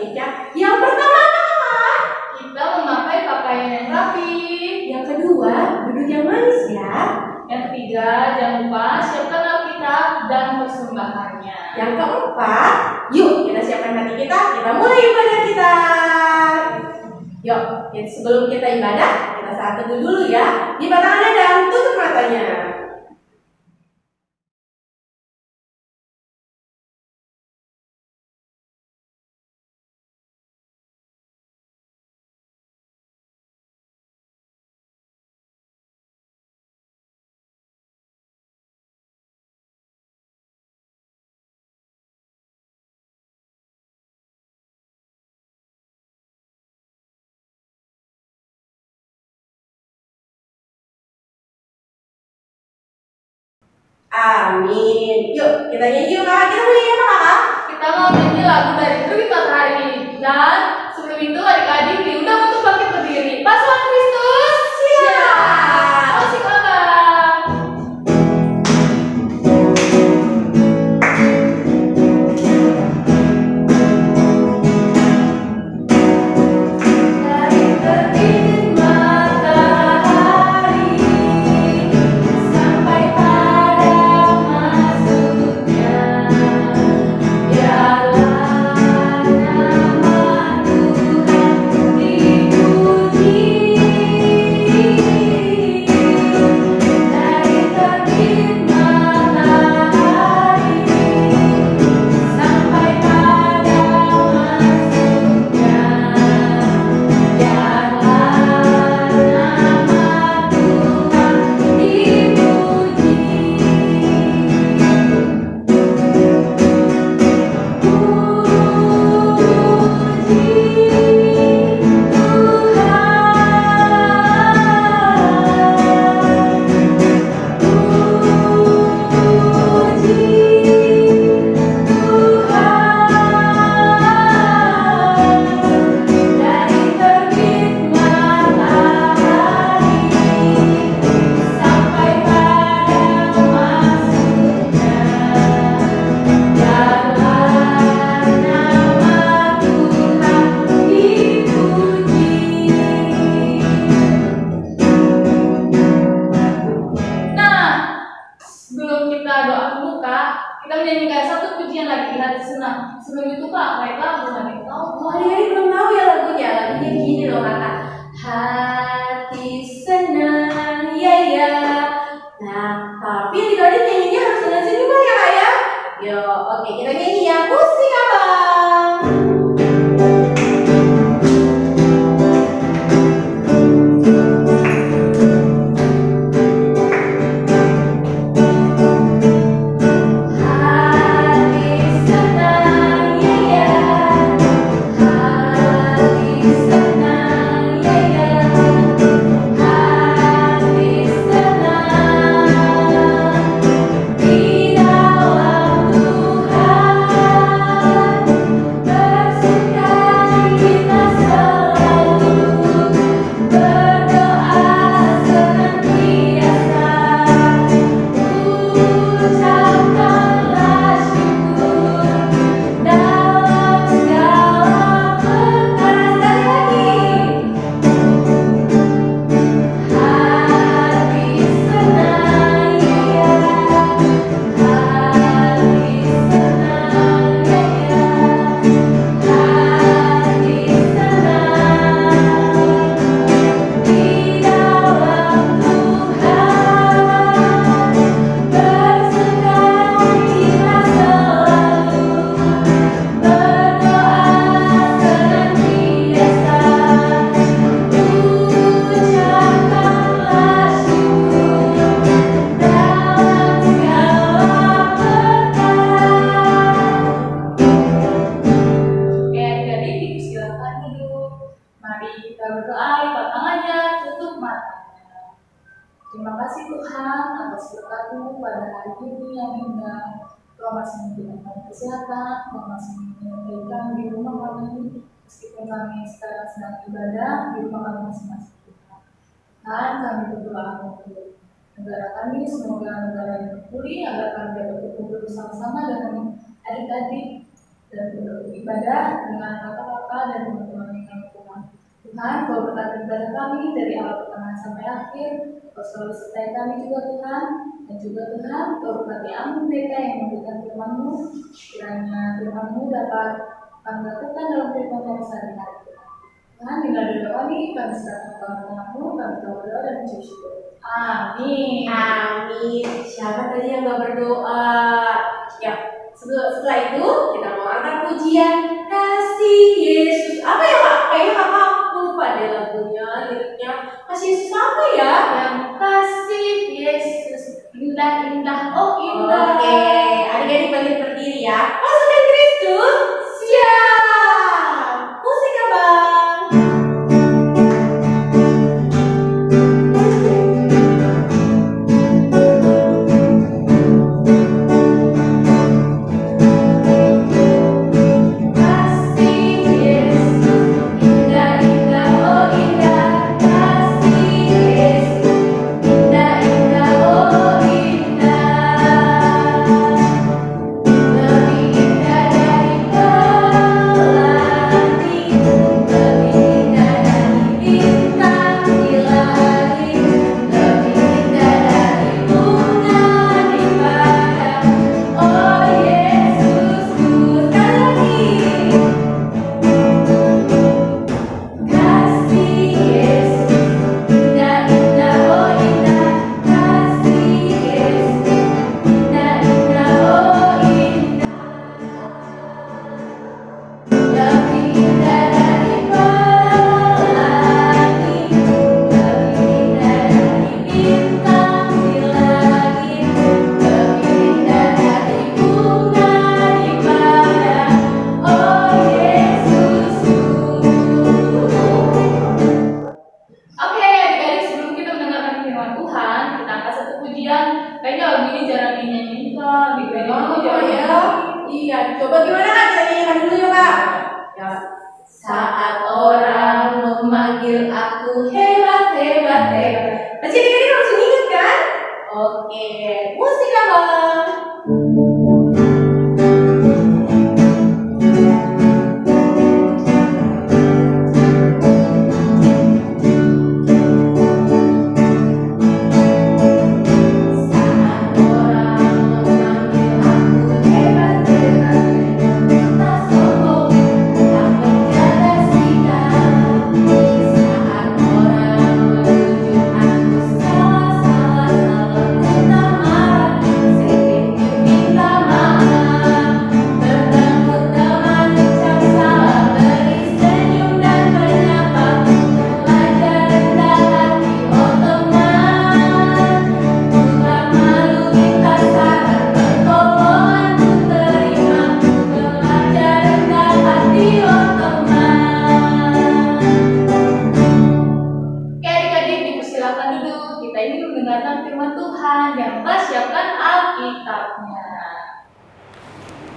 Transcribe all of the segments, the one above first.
praktiknya. Yang pertama, kita memakai pakaian yang rapi. yang kedua, duduk yang manis ya. Yang ketiga, jangan lupa siapkan Alkitab dan persembahannya. Yang keempat, yuk kita siapkan hati kita mulai ibadah kita. Yuk, sebelum kita ibadah, kita saat teduh dulu ya. Lipat tangannya dan tutup matanya. Amin. Yuk, kita nyanyi yuk kakak. Kita mau nyanyi apa kakak? Kita mau nyanyi lagu dari Terbit Matahari. Dan sebelum itu adik-adik diundang untuk bangkit berdiri. Pasukan Kristus, siap. Musik abang. Dari terbit matahari sampai pada masuknya, biarlah nama Tuhan dipuji. Dari terbit matahari sampai pada masuknya, biarlah nama Tuhan dipuji. Dari terbit matahari sampai pada masuknya, biarlah nama Tuhan dipuji. Nah, sebelum kita doa pembuka, kita menyanyikan satu pujian lagi di hati senang. Sebelum itu Kak, baik lagu lagi. Oh, adik-adik belum tahu ya lagunya. Lagunya gini loh kakak. Hati senang ya ya. Nah, tapi adik-adik nyanyinya harus dengan senyuman ya kak ya. Yo, oke kita nyanyi ya. Musik abang. Hati senang ya ya. Hati senang ya ya. Hati senang di dalam Tuhan. Bersuka kita selalu, berdoa senantiasa. Ucapkanlah syukur dalam segala perkara. Sekali lagi. Hati senang ya ya. Hati senang ya ya. Hati senang di dalam Tuhan. Bersuka kita selalu, berdoa senantiasa. Ucapkanlah syukur dalam segala perkara. Oke adik-adik, silakan duduk. Mari kita berdoa, lipat tangannya, tutup matanya. Terima kasih Tuhan atas berkat-Mu pada hari ini yang indah. Kau masih memberikan kesehatan, Kau masih menyertai di rumah kami, meskipun kami sekarang sedang ibadah di rumah kami masing-masing. Dan kami berdoa untuk negara kami, semoga negara yang berpulih, agar kami dapat berkumpul bersama-sama dengan adik-adik dan beribadah dengan kata ibadah kami dari awal pertengahan sampai akhir. Kau selalu sertai kami juga Tuhan. Dan juga Tuhan, Kau berkati amun mereka yang memberikan firman-Mu. Kiranya firman-Mu dapat kami lakukan dalam kehidupan kami sehari-hari. Tuhan, inilah doa kami serahkan kepada Tuhan-Mu, kami tahu berdoa dan mengucap syukur. Amin. Amin. Siapa tadi yang gak berdoa? Ya, setelah itu kita mau angkat pujian Kasih Yesus. Apa ya Kak? Kayaknya Kakak lupa deh lagunya, liriknya. Kasih Yesus apa ya? Yang kasih Yesus indah-indah, oh indah. Oke, adik-adik balik berdiri ya. Pasukan Kristus, siap. Musik abang.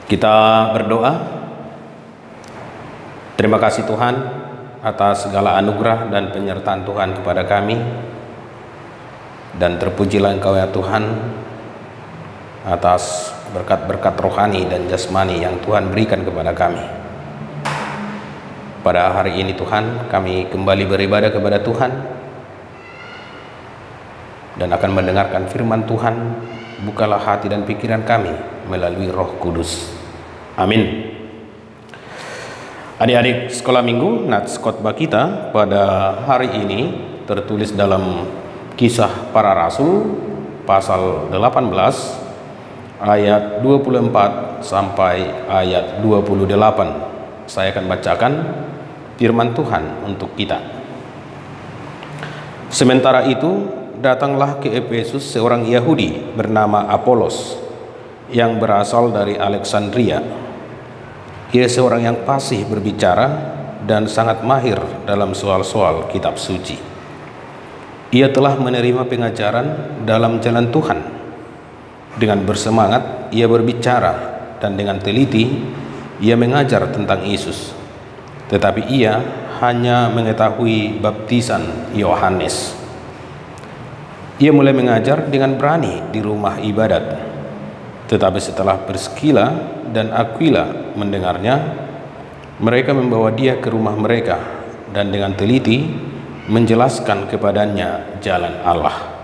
Kita berdoa. Terima kasih Tuhan atas segala anugerah dan penyertaan Tuhan kepada kami. Dan terpujilah Engkau ya Tuhan atas berkat-berkat rohani dan jasmani yang Tuhan berikan kepada kami. Pada hari ini Tuhan, kami kembali beribadah kepada Tuhan dan akan mendengarkan firman Tuhan. Bukalah hati dan pikiran kami melalui Roh Kudus. Amin. Adik-adik sekolah minggu, nats khotbah kita pada hari ini tertulis dalam Kisah Para Rasul pasal 18 ayat 24 sampai ayat 28. Saya akan bacakan firman Tuhan untuk kita. Sementara itu datanglah ke Efesus seorang Yahudi bernama Apolos yang berasal dari Alexandria. Ia seorang yang fasih berbicara dan sangat mahir dalam soal-soal kitab suci. Ia telah menerima pengajaran dalam jalan Tuhan. Dengan bersemangat ia berbicara dan dengan teliti ia mengajar tentang Yesus. Tetapi ia hanya mengetahui baptisan Yohanes. Ia mulai mengajar dengan berani di rumah ibadat. Tetapi setelah Priscilla dan Aquila mendengarnya, mereka membawa dia ke rumah mereka dan dengan teliti menjelaskan kepadanya jalan Allah.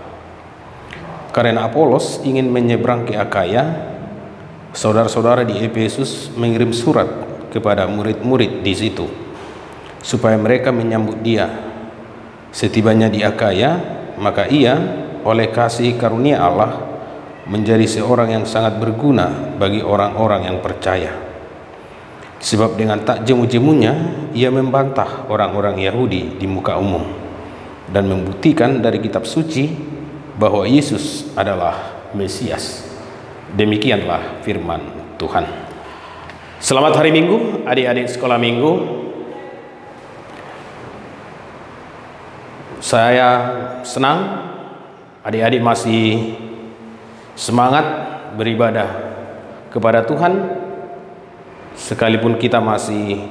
Karena Apolos ingin menyeberang ke Akaya, saudara-saudara di Efesus mengirim surat kepada murid-murid di situ supaya mereka menyambut dia. Setibanya di Akaya, maka ia oleh kasih karunia Allah menjadi seorang yang sangat berguna bagi orang-orang yang percaya. Sebab dengan tak jemu-jemunya ia membantah orang-orang Yahudi di muka umum dan membuktikan dari kitab suci bahwa Yesus adalah Mesias. Demikianlah firman Tuhan. Selamat hari Minggu, adik-adik sekolah Minggu. Saya senang adik-adik masih semangat beribadah kepada Tuhan, sekalipun kita masih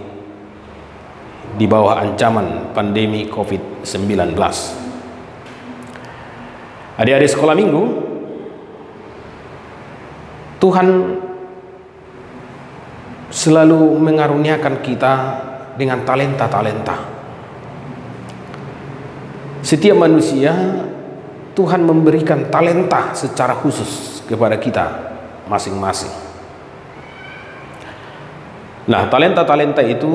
di bawah ancaman pandemi COVID-19. Adik-adik sekolah Minggu, Tuhan selalu mengaruniakan kita dengan talenta-talenta. Setiap manusia Tuhan memberikan talenta secara khusus kepada kita masing-masing. Nah, talenta-talenta itu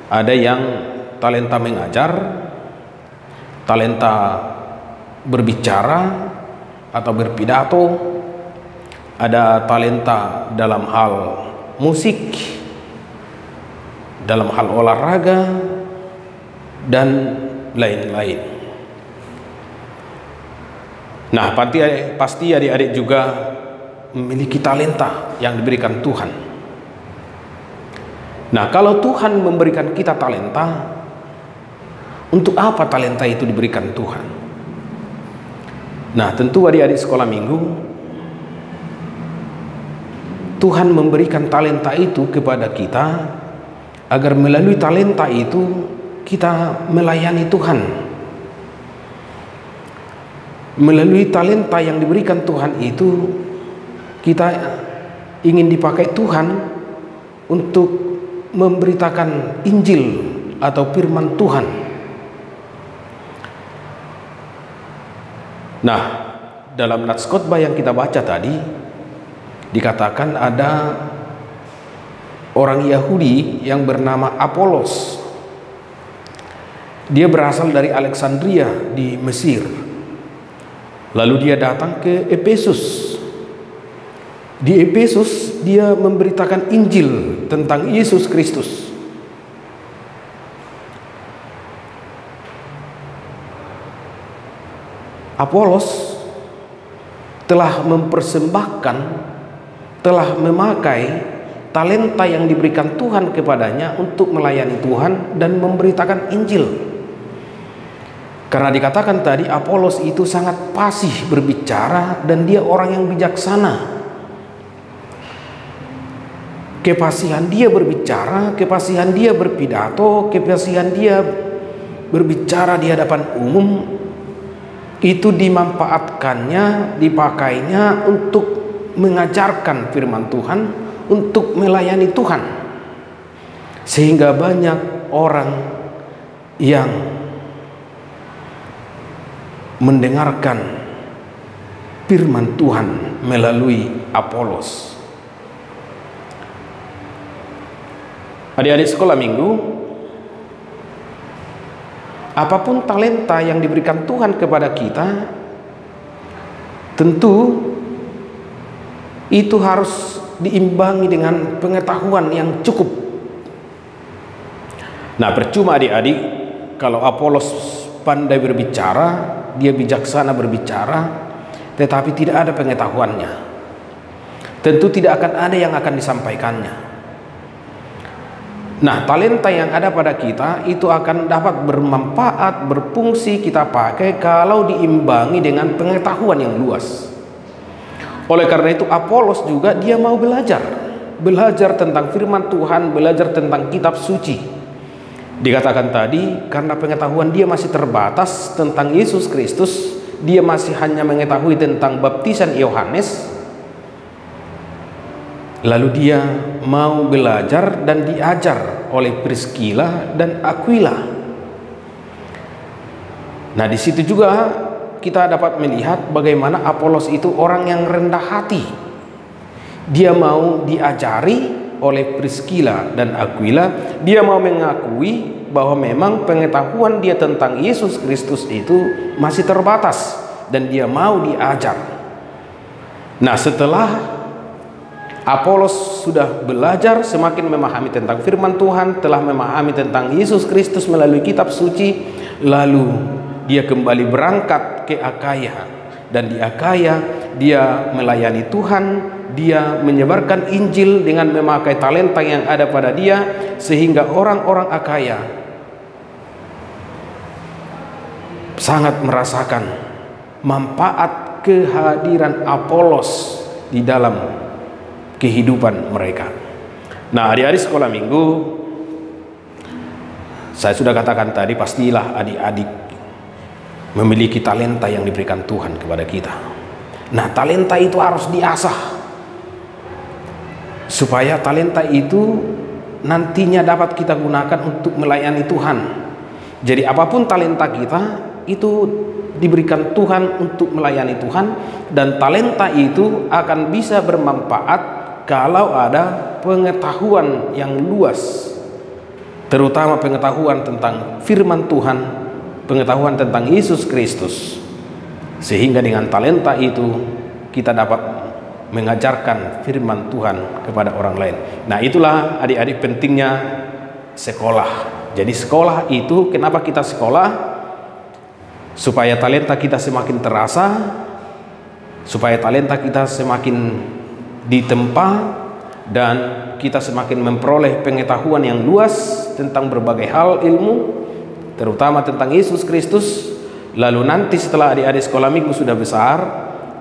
ada yang talenta mengajar, talenta berbicara atau berpidato, ada talenta dalam hal musik, dalam hal olahraga, dan lain-lain. Nah, pasti adik-adik juga memiliki talenta yang diberikan Tuhan. Nah, kalau Tuhan memberikan kita talenta, untuk apa talenta itu diberikan Tuhan? Nah, tentu adik-adik sekolah Minggu, Tuhan memberikan talenta itu kepada kita agar melalui talenta itu kita melayani Tuhan. Melalui talenta yang diberikan Tuhan itu kita ingin dipakai Tuhan untuk memberitakan Injil atau firman Tuhan. Nah, dalam nats khotbah yang kita baca tadi dikatakan ada orang Yahudi yang bernama Apolos. Dia berasal dari Alexandria di Mesir. Lalu dia datang ke Efesus. Di Efesus dia memberitakan Injil tentang Yesus Kristus. Apolos telah mempersembahkan, telah memakai talenta yang diberikan Tuhan kepadanya untuk melayani Tuhan dan memberitakan Injil. Karena dikatakan tadi Apolos itu sangat fasih berbicara dan dia orang yang bijaksana. Kefasihan dia berbicara, kefasihan dia berpidato, kefasihan dia berbicara di hadapan umum, itu dimanfaatkannya, dipakainya untuk mengajarkan firman Tuhan, untuk melayani Tuhan. Sehingga banyak orang yang mendengarkan firman Tuhan melalui Apolos. Adik-adik sekolah Minggu, apapun talenta yang diberikan Tuhan kepada kita, tentu itu harus diimbangi dengan pengetahuan yang cukup. Nah, percuma adik-adik kalau Apolos pandai berbicara, dia bijaksana berbicara, tetapi tidak ada pengetahuannya. Tentu tidak akan ada yang akan disampaikannya. Nah, talenta yang ada pada kita itu akan dapat bermanfaat, berfungsi kita pakai kalau diimbangi dengan pengetahuan yang luas. Oleh karena itu Apolos juga dia mau belajar tentang firman Tuhan, belajar tentang kitab suci. Dikatakan tadi karena pengetahuan dia masih terbatas tentang Yesus Kristus, dia masih hanya mengetahui tentang baptisan Yohanes. Lalu dia mau belajar dan diajar oleh Priscilla dan Aquila. Nah, di situ juga kita dapat melihat bagaimana Apolos itu orang yang rendah hati. Dia mau diajari oleh Priscilla dan Aquila. Dia mau mengakui bahwa memang pengetahuan dia tentang Yesus Kristus itu masih terbatas, dan dia mau diajar. Nah, setelah Apolos sudah belajar, semakin memahami tentang firman Tuhan, telah memahami tentang Yesus Kristus melalui kitab suci, lalu dia kembali berangkat ke Akaya, dan di Akaya dia melayani Tuhan. Dia menyebarkan Injil dengan memakai talenta yang ada pada dia, sehingga orang-orang Akaya sangat merasakan manfaat kehadiran Apolos di dalam kehidupan mereka. Nah, adik-adik sekolah minggu, saya sudah katakan tadi, pastilah adik-adik memiliki talenta yang diberikan Tuhan kepada kita. Nah, talenta itu harus diasah supaya talenta itu nantinya dapat kita gunakan untuk melayani Tuhan. Jadi apapun talenta kita itu diberikan Tuhan untuk melayani Tuhan, dan talenta itu akan bisa bermanfaat kalau ada pengetahuan yang luas, terutama pengetahuan tentang firman Tuhan, pengetahuan tentang Yesus Kristus, sehingga dengan talenta itu kita dapat mengajarkan firman Tuhan kepada orang lain. Nah, itulah adik-adik pentingnya sekolah. Jadi sekolah itu, kenapa kita sekolah? Supaya talenta kita semakin terasa, supaya talenta kita semakin ditempa, dan kita semakin memperoleh pengetahuan yang luas tentang berbagai hal ilmu, terutama tentang Yesus Kristus. Lalu nanti setelah adik-adik sekolah minggu sudah besar,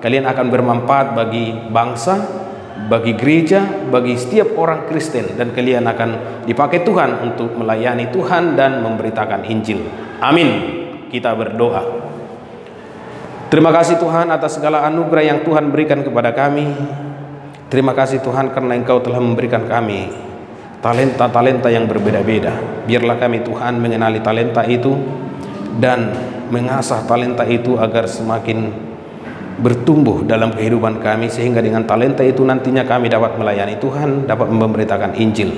kalian akan bermanfaat bagi bangsa, bagi gereja, bagi setiap orang Kristen, dan kalian akan dipakai Tuhan untuk melayani Tuhan dan memberitakan Injil. Amin. Kita berdoa. Terima kasih Tuhan atas segala anugerah yang Tuhan berikan kepada kami. Terima kasih Tuhan karena Engkau telah memberikan kami talenta-talenta yang berbeda-beda. Biarlah kami Tuhan mengenali talenta itu dan mengasah talenta itu agar semakin bertumbuh dalam kehidupan kami, sehingga dengan talenta itu nantinya kami dapat melayani Tuhan, dapat memberitakan Injil.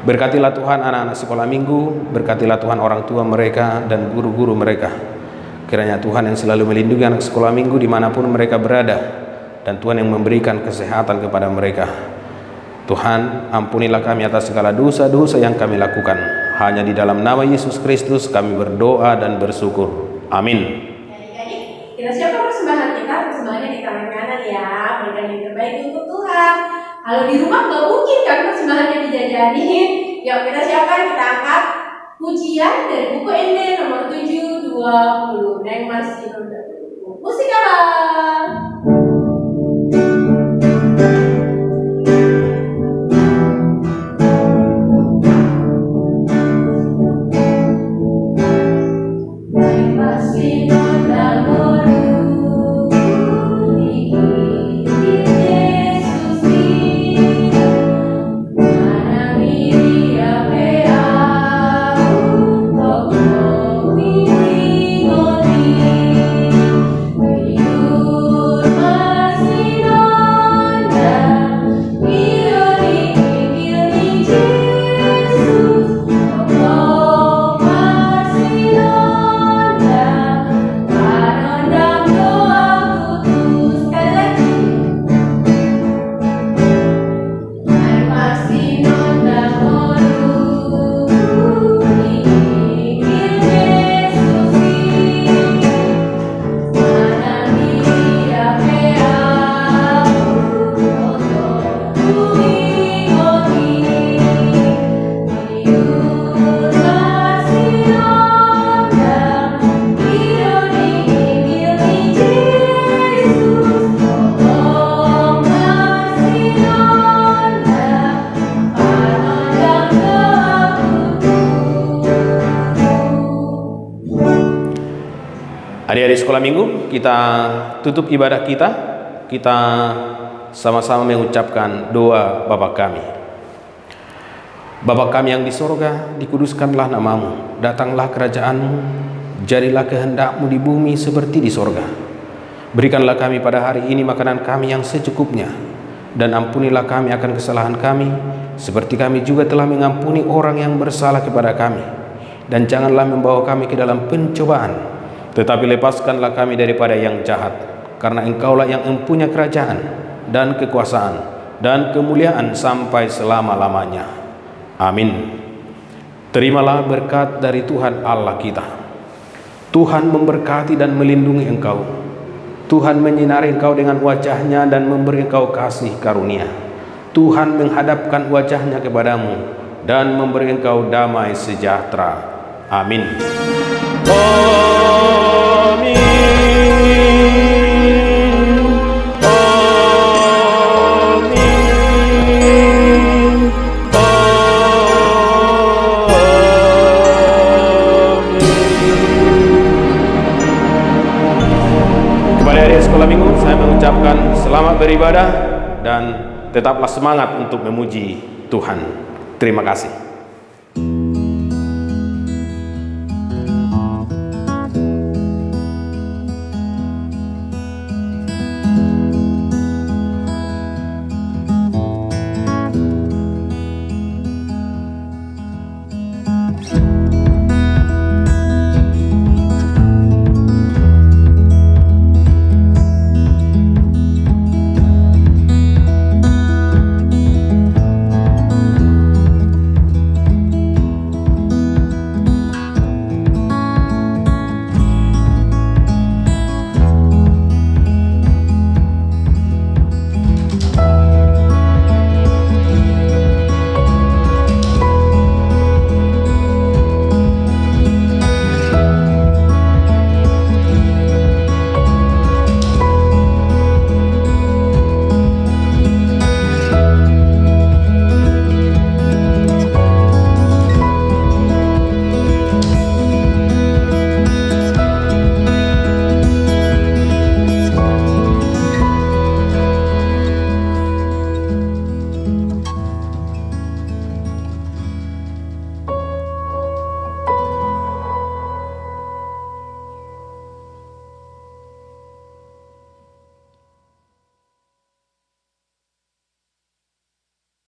Berkatilah Tuhan anak-anak sekolah minggu, berkatilah Tuhan orang tua mereka dan guru-guru mereka. Kiranya Tuhan yang selalu melindungi anak sekolah minggu dimanapun mereka berada, dan Tuhan yang memberikan kesehatan kepada mereka. Tuhan, ampunilah kami atas segala dosa-dosa yang kami lakukan. Hanya di dalam nama Yesus Kristus kami berdoa dan bersyukur. Amin. Adik-adik, kita siapkan persembahan kita, persembahannya di tangan kanan ya. Berikan yang terbaik untuk Tuhan. Kalau di rumah nggak mungkin kan persembahannya dijajanin. Yuk kita siapkan, kita angkat pujian dari buku ND nomor 720. Dan masih musik abang. Adik-adik sekolah minggu, kita tutup ibadah kita. Kita sama-sama mengucapkan doa Bapa kami. Bapa kami yang di sorga, dikuduskanlah namamu, datanglah kerajaanmu, Jadilah kehendak-Mu di bumi seperti di sorga. Berikanlah kami pada hari ini makanan kami yang secukupnya, dan ampunilah kami akan kesalahan kami, seperti kami juga telah mengampuni orang yang bersalah kepada kami. Dan janganlah membawa kami ke dalam pencobaan, tetapi lepaskanlah kami daripada yang jahat, karena Engkaulah yang mempunyai kerajaan dan kekuasaan dan kemuliaan sampai selama-lamanya. Amin. Terimalah berkat dari Tuhan Allah kita. Tuhan memberkati dan melindungi engkau. Tuhan menyinari engkau dengan wajah-Nya dan memberi engkau kasih karunia. Tuhan menghadapkan wajah-Nya kepadamu dan memberi engkau damai sejahtera. Amin. Amin. Sekolah minggu saya mengucapkan selamat beribadah dan tetaplah semangat untuk memuji Tuhan. Terima kasih.